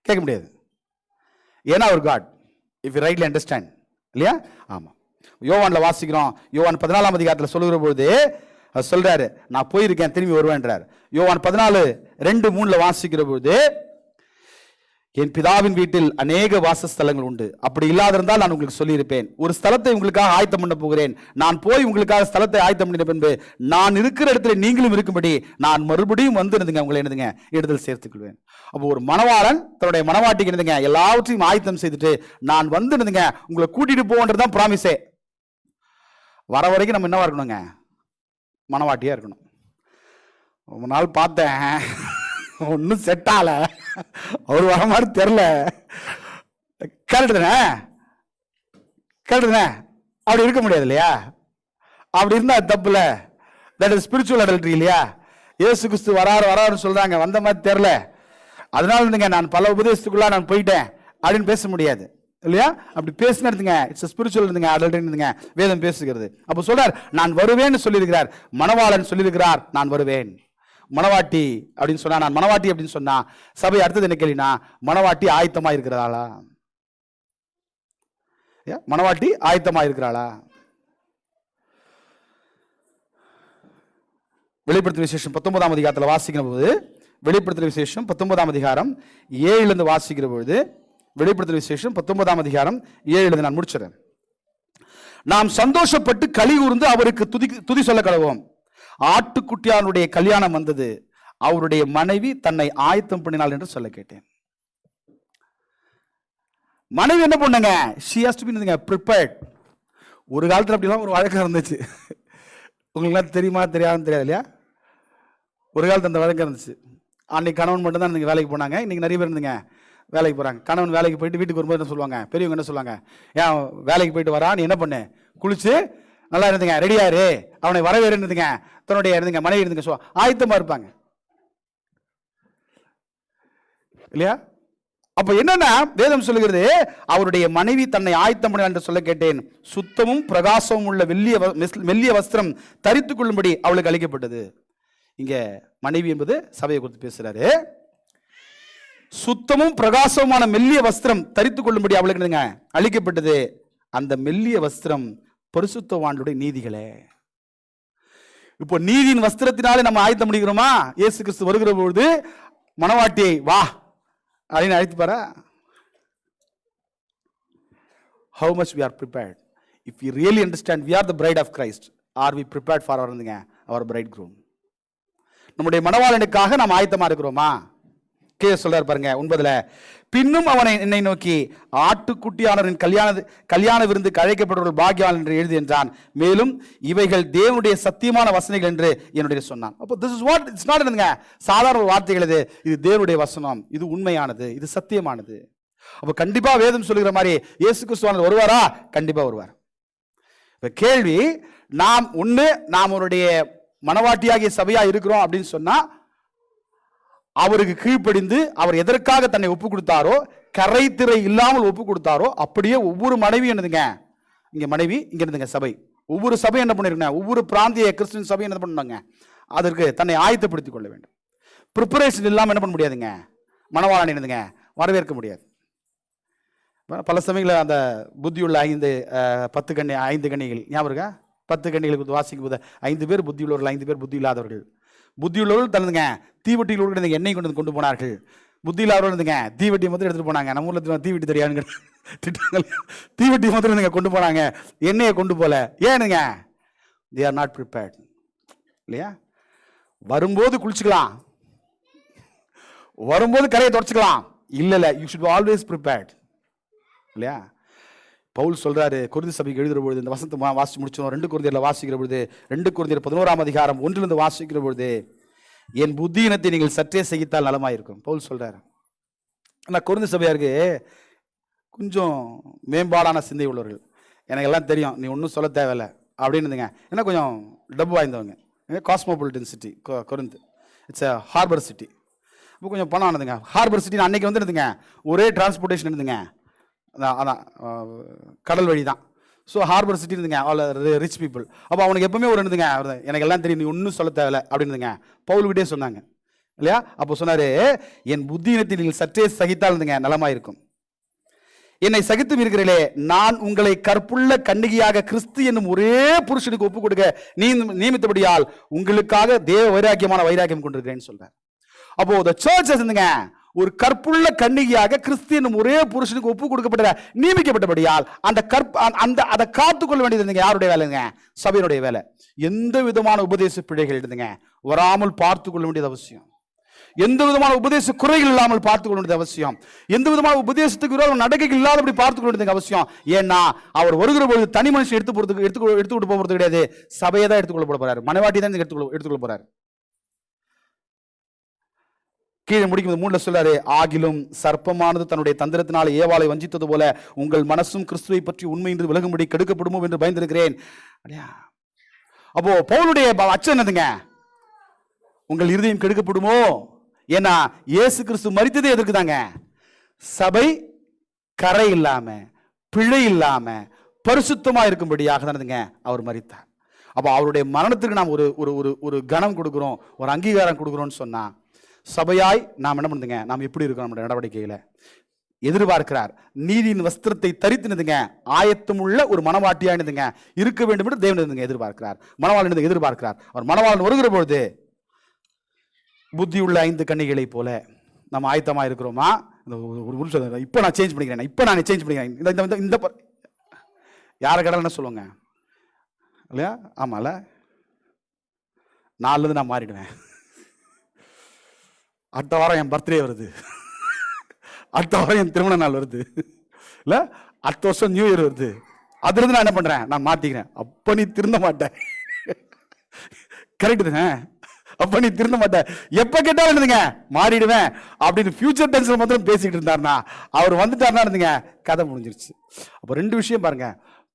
கேட்க முடியாது. ஏன்னா ஒரு God, if you rightly understand, இல்லையா? ஆமா. யோவான்ல வாசிக்கிறோம், யோவான் 14ஆம் அதிகாரத்தில் சொல்லுகிற பொழுது சொல்றாரு, நான் போயிருக்கேன் திரும்பி வருவேன்றார். யோவான் 14:2-3 வாசிக்கிற பொழுது, என் பிதாவின் வீட்டில் அநேக வாசஸ்தலங்கள் உண்டு, அப்படி இல்லாதிருந்தால் நான் உங்களுக்கு சொல்லியிருப்பேன். ஒரு ஸ்தலத்தை உங்களுக்காக ஆயத்தம் பண்ண போகிறேன். நான் போய் உங்களுக்காக ஸ்தலத்தை ஆயத்தம் பண்ணின பின்பு நான் இருக்கிற இடத்துல நீங்களும் இருக்கும்படி நான் மறுபடியும் வந்து உங்களை இடத்தில் சேர்த்துக் கொள்வேன். அப்போ ஒரு மணவாளன் தன்னுடைய மணவாட்டிக்கு எல்லாவற்றையும் ஆயத்தம் செய்துட்டு நான் வந்து உங்களை கூட்டிட்டு போன்றதுதான் ப்ராமிஸே. வர வரைக்கும் நம்ம என்னவா இருக்கணுங்க? மணவாட்டியா இருக்கணும். ஒரு நாள் பார்த்தேன், ஒன்னும் செட் ஆகல, அவர் வர மாதிரி தெரியல. கேட்டுதுனே அப்படி இருக்க முடியாது இல்லையா? அப்படி இருந்தா தப்புல, தட் இஸ் ஸ்பிரிச்சுவல் அடல்ட்ரி இல்லையா? இயேசு கிறிஸ்து வராருன்னு சொல்றாங்க, வந்த மாதிரி தெரியல, அதனால நான் பல உபதேசத்துக்குள்ள நான் போயிட்டேன் அப்படின்னு பேச முடியாது இல்லையா? அப்படி பேசினா இட்ஸ் ஸ்பிரிச்சுவல் அடல்ட்ரி வேதம் பேசுகிறது. அப்ப சொல்றார், நான் வருவேன்னு சொல்லியிருக்கிறார். மணவாளன் சொல்லியிருக்கிறார், நான் வருவேன். மணவாட்டி அப்படின்னு சொன்னா, நான் மணவாட்டி அப்படின்னு சொன்னா சபை அடுத்தது என்ன கேள்வினா, மணவாட்டி ஆயத்தமா இருக்கிறாளா? மணவாட்டி ஆயத்தமா இருக்கிறாளா? வெளிப்படுத்தின விசேஷம் 19ஆம் அதிகாரத்தில் வாசிக்கிற போது, வெளிப்படுத்தின விசேஷம் 19ஆம் அதிகாரம் 7 வாசிக்கிற பொழுது, வெளிப்படுத்தின விசேஷம் 19ஆம் அதிகாரம் 7 நான் முடிச்சிடறேன். நாம் சந்தோஷப்பட்டு களி கூர்ந்து அவருக்கு துதி சொல்ல கடவோம். ஆட்டுக்குட்டியானுடைய கல்யாணம் வந்தது, அவருடைய மனைவி தன்னை ஆயத்தம் பண்ணினாள் என்று சொல்ல கேட்டேன். மனைவி என்ன பண்ணுங்க? she has to be prepared. ஒரு காலத்தில் அப்படிலாம் ஒரு வழக்கம் இருந்துச்சு, உங்களுக்கு தெரியுமா தெரியாது இல்லையா? ஒரு காலத்தில் அந்த வழக்கம் இருந்துச்சு. அன்னைக்கு கணவன் மட்டும் தான் வேலைக்கு போனாங்க, இன்னைக்கு நிறைய பேர் வேலைக்கு போறாங்க. கணவன் வேலைக்கு போயிட்டு வீட்டுக்கு வரும்போது என்ன சொல்லுவாங்க, பெரியவங்க என்ன சொல்லுவாங்க, ஏன் வேலைக்கு போயிட்டு வரா, நீ என்ன பண்ணு, குளிச்சு நல்லா ரெடியாரு, அவனை வரவேறு தன்னுடைய மனைவி ஆயத்தமா இருப்பாங்க இல்லையா? அப்ப என்னன்னா வேதம் சொல்லுகிறது, அவருடைய மனைவி தன்னை ஆயத்தம் பண்ண என்று சொல்ல கேட்டேன். சுத்தமும் பிரகாசமும் உள்ள மெல்லிய வஸ்திரம் தரித்துக் கொள்ளும்படி அவளுக்கு அளிக்கப்பட்டது. இங்க மனைவி என்பது சபையை குறித்து பேசுறாரு. சுத்தமும் பிரகாசமான மெல்லிய வஸ்திரம் தரித்துக் கொள்ளும்படி அவளுக்கு அளிக்கப்பட்டது. அந்த மெல்லிய வஸ்திரம் பரிசுத்தவான்களுடைய நீதிகளே. இப்போ நீதியின் வஸ்திரத்தினாலே நம்ம ஆயத்தம் பண்ணிக்கிறோமா? இயேசு கிறிஸ்து வருகிற பொழுது மணவாட்டியை வா அப்படின்னு அழைத்து பாரா. How much we are prepared? If we really understand we are the bride of Christ, are we prepared for our bridegroom? நம்முடைய மணவாளனுக்காக நாம் ஆயத்தமா இருக்கிறோமா? சொல்றாரு பாருங்க 9. பின்னும் அவனை என்னை நோக்கி, ஆட்டுக்குட்டியானவரின் கல்யாண விருந்துக்கு அழைக்கப்பட்டவர்கள் பாக்கியவான் என்று எழுதி என்றான். மேலும் இவைகள் தேவனுடைய சத்தியமான வசனங்கள் என்று என்னுடைய சொன்னான். அப்போ this is what, it's not சாதாரண வார்த்தைகள், இது தேவனுடைய வசனம், இது உண்மையானது, இது சத்தியமானது. அப்ப கண்டிப்பா வேதம் சொல்லுகிற மாதிரி இயேசு கிறிஸ்து வருவாரா? கண்டிப்பா வருவார். இப்ப கேள்வி, நாம் அவருடைய மனவாட்டியாகிய சபையா இருக்கிறோம் அப்படின்னு சொன்னா, அவருக்கு கீழ்ப்படிந்து அவர் எதற்காக தன்னை ஒப்பு கொடுத்தாரோ, கரை திரை இல்லாமல் ஒப்பு கொடுத்தாரோ, அப்படியே ஒவ்வொரு மனைவி இங்க மனைவி, இங்க சபை, ஒவ்வொரு சபை என்ன பண்ணிருக்கா, ஒவ்வொரு பிராந்திய கிறிஸ்டின் சபை என்ன பண்ணுவாங்க, அதற்கு தன்னை ஆயத்தப்படுத்திக் கொள்ள வேண்டும். ப்ரிப்பரேஷன் இல்லாமல் என்ன பண்ண முடியாதுங்க, மணவாளன் வரவேற்க முடியாது. பல சமயங்களில் அந்த புத்தியுள்ள 5 கன்னிகள் ஞாபகம் இருக்கா? 10 கன்னிகளுக்கு வாசிக்கும் போது 5 பேர் புத்தியுள்ளவர்கள், 5 பேர் புத்தி இல்லாதவர்கள். புத்தியுள்ளவர்கள் தந்துங்க தீவெட்டியில் எண்ணெய் கொண்டு போனார்கள். புத்தி இல்லாதவர்கள் தீவெட்டி மட்டும் எடுத்துட்டு போனாங்க. நம்ம ஊர்ல தீவெட்டி தெரியாதுங்க, தீவெட்டி மட்டும் கொண்டு போனாங்க, எண்ணெயை கொண்டு போல. ஏனுங்க? they are not prepared இல்லையா? வரும்போது குளிச்சுக்கலாம், வரும்போது கரையை தொடச்சுக்கலாம். இல்ல, யூ ஷுட் ஆல்வேஸ் ப்ரிப்பேர்ட். இல்லையா? பவுல் சொல்றாரு கொரிந்து சபைக்கு எழுதுற பொழுது, இந்த வசனத்தை வாசிச்சு முடிச்சோம். 2 கொரிந்தியர்ல வாசிக்கிற பொழுது, 2 கொரிந்தியர் 11ஆம் அதிகாரம் 1 வாசிக்கிற பொழுது, என் புத்தியினத்தை நீங்கள் சற்றே செய்தால் நலமாயிருக்கும் பவுல் சொல்றாரு. ஆனால் கொரிந்து சபையாருக்கு கொஞ்சம் மேம்பாடான சிந்தை உள்ளவர்கள். எனக்கு எல்லாம் தெரியும், நீ ஒன்றும் சொல்ல தேவையில்லை அப்படின்னு இருந்துங்க. ஏன்னா கொஞ்சம் டப்பு வாய்ந்தவங்க. Cosmopolitan city Corinth. It's a harbour city. இப்போ கொஞ்சம் பணம் ஆனதுங்க. ஹார்பர் சிட்டி அன்னைக்கு வந்து இருந்துங்க, ஒரே டிரான்ஸ்போர்ட்டேஷன் இருந்துங்க, அதான் கடல் வழி தான். ஸோ ஹார்பர் சிட்டி இருந்துங்க, ஆல் ரிச் பீப்புள். அப்போ அவனுக்கு எப்பவுமே ஒரு இருந்துங்க, எனக்கு எல்லாம் தெரியும், நீ ஒன்றும் சொல்ல தேவையில்லை அப்படின்னுங்க பவுல்கிட்டே சொன்னாங்க. இல்லையா? அப்போ சொன்னாரு, என் புத்தியினத்தில் நீங்கள் சற்றே சகித்தால் இருந்துங்க நலமாயிருக்கும். என்னை சகித்தும் இருக்கிறீர்களே, நான் உங்களை கற்புள்ள கன்னிகையாக கிறிஸ்து என்னும் ஒரே புருஷனுக்கு ஒப்புக் கொடுக்க நியமித்தபடியால் உங்களுக்காக தேவ வைராக்கியம் கொண்டிருக்கிறேன்னு சொல்றார். அப்போ the church இருந்துங்க ஒரு கற்புள்ள கன்னிகையாக கிறிஸ்து என்னும் ஒரே புருஷனுக்கு ஒப்பு கொடுக்கப்பட்ட நியமிக்கப்பட்டபடியால் அதை காத்துக்கொள்ள வேண்டியது யாருடைய வேலைங்க? சபையினுடைய வேலை. எந்த விதமான உபதேச பிழைகள் இருந்துங்க வராமல் பார்த்து கொள்ள வேண்டியது அவசியம். எந்த விதமான உபதேச குறைகள் இல்லாமல் பார்த்துக் கொள்ள வேண்டியது அவசியம். எந்த விதமான உபதேசத்துக்கு விரோத நடக்கைகள் இல்லாதபடி பார்த்துக் கொள்ள வேண்டியது அவசியம். ஏன்னா அவர் வருகிற பொழுது தனி மனுஷன் எடுத்துக்கொண்டு போறது கிடையாது, சபையை தான் எடுத்துக்கொள்ள போறாரு, மனைவாட்டி தான் எடுத்துக்கொள்ள போறாரு. கீழே முடிக்கும் 3 சொல்றாரு, ஆகிலும் சர்ப்பமானது தன்னுடைய தந்திரத்தினால ஏவாளை வஞ்சித்தது போல உங்கள் மனசும் கிறிஸ்துவை பற்றி உண்மை என்று விலகும்படி கெடுக்கப்படுமோ என்று பயந்திருக்கிறேன். அப்போ பவுலுடைய அச்சம் என்னதுங்க? உங்கள் இருதயம் கெடுக்கப்படுமோ. ஏன்னா இயேசு கிறிஸ்து மரித்ததே எதற்கு தாங்க? சபை கரை இல்லாம பிழை இல்லாம பரிசுத்தமா இருக்கும்படியாக தானதுங்க அவர் மரித்தார். அப்போ அவருடைய மரணத்திற்கு நாம் ஒரு கணம் கொடுக்கிறோம், ஒரு அங்கீகாரம் கொடுக்கிறோம்னு சொன்னா, சபையாய் நாம் என்ன பண்ணுதுங்க, நாம் எப்படி இருக்கோம் நம்முடைய நடவடிக்கையில எதிர்பார்க்கிறார். நீதியின் வஸ்திரத்தை தரித்துனதுங்க ஆயத்தமுள்ள ஒரு மனவாட்டியானதுங்க இருக்க வேண்டும் என்று தேவன் எதிர்பார்க்கிறார். மனவாளன் எதிர்பார்க்கிறார். அவர் மனவாளன் வருகிற பொழுது புத்தி உள்ள 5 கன்னிகளை போல நம்ம ஆயத்தமா இருக்கிறோமா? இப்போ நான் சேஞ்ச் பண்ணிக்கிறேன், இந்த யார கடல் என்ன சொல்லுவாங்க இல்லையா? ஆமால, நாலுலேருந்து நான் மாறிடுவேன். அடுத்த வாரம் என் பர்த்டே வருது, அடுத்த வாரம் என் திருமண நாள் வருது, இல்லை அடுத்த வருஷம் நியூ இயர் வருது, அதுலேருந்து நான் என்ன பண்ணுறேன், நான் மாற்றிக்கிறேன். அப்போ நீ திருந்த மாட்டேன். கரெக்டு தானே? அப்போ நீ திருந்த மாட்டேன். எப்போ கேட்டாலும் இருந்துங்க மாறிடுவேன் அப்படின்னு ஃபியூச்சர் டென்ஸில் மாத்திரம் பேசிக்கிட்டு இருந்தாருன்னா, அவர் வந்துட்டாருன்னா இருந்துங்க கதை முடிஞ்சிருச்சு. அப்போ 2 விஷயம் பாருங்க.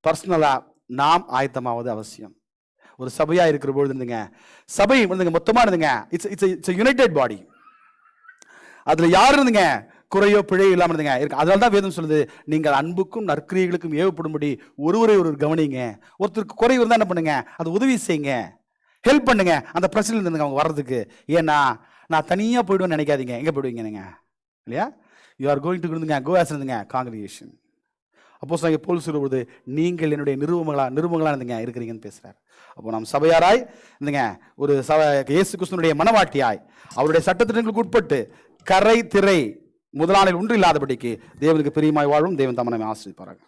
பர்சனலாக நாம் ஆயத்தமாவது அவசியம். ஒரு சபையாக இருக்கிற பொழுது இருந்துங்க, சபை வந்துங்க மொத்தமாக இருந்துங்க, இட்ஸ் யுனைடெட் பாடி. அதில் யார் இருந்துங்க குறையோ பிழையோ இல்லாமல் இருந்துங்க இருக்கு. அதனால தான் வேதம் சொல்லுது, நீங்கள் அன்புக்கும் நற்கிரியைகளுக்கும் ஏவப்படும்படி ஒருவரை கவனிங்க. ஒருத்தருக்கு குறை இருந்தால் என்ன பண்ணுங்க, அது உதவி செய்யுங்க, ஹெல்ப் பண்ணுங்க அந்த பிரச்சனையில் இருந்துங்க அவங்க வர்றதுக்கு. ஏன்னா நான் தனியாக போயிடுவேன்னு நினைக்காதீங்க. எங்கே போயிடுவீங்க நீங்கள் இல்லையா? You are going to go as இருந்துங்க காங்கிரிகேஷன். அப்போஸ் நாங்கள் போல் சொல்லும்போது நீங்கள் என்னுடைய நிருபங்களா இருந்துங்க இருக்கிறீங்கன்னு பேசுகிறார். அப்போ நாம் சபையாராய் இருந்துங்க ஒரு இயேசு கிறிஸ்துவினுடைய மனவாட்டியாய் அவருடைய சட்டத்திட்டங்களுக்கு உட்பட்டு கரை திரை முதலாளில் ஒன்று இல்லாதபடிக்கு தேவனுக்கு பிரியமாய் வாழும். தேவன் தம்மனை ஆசீர்வதிப்பாராக.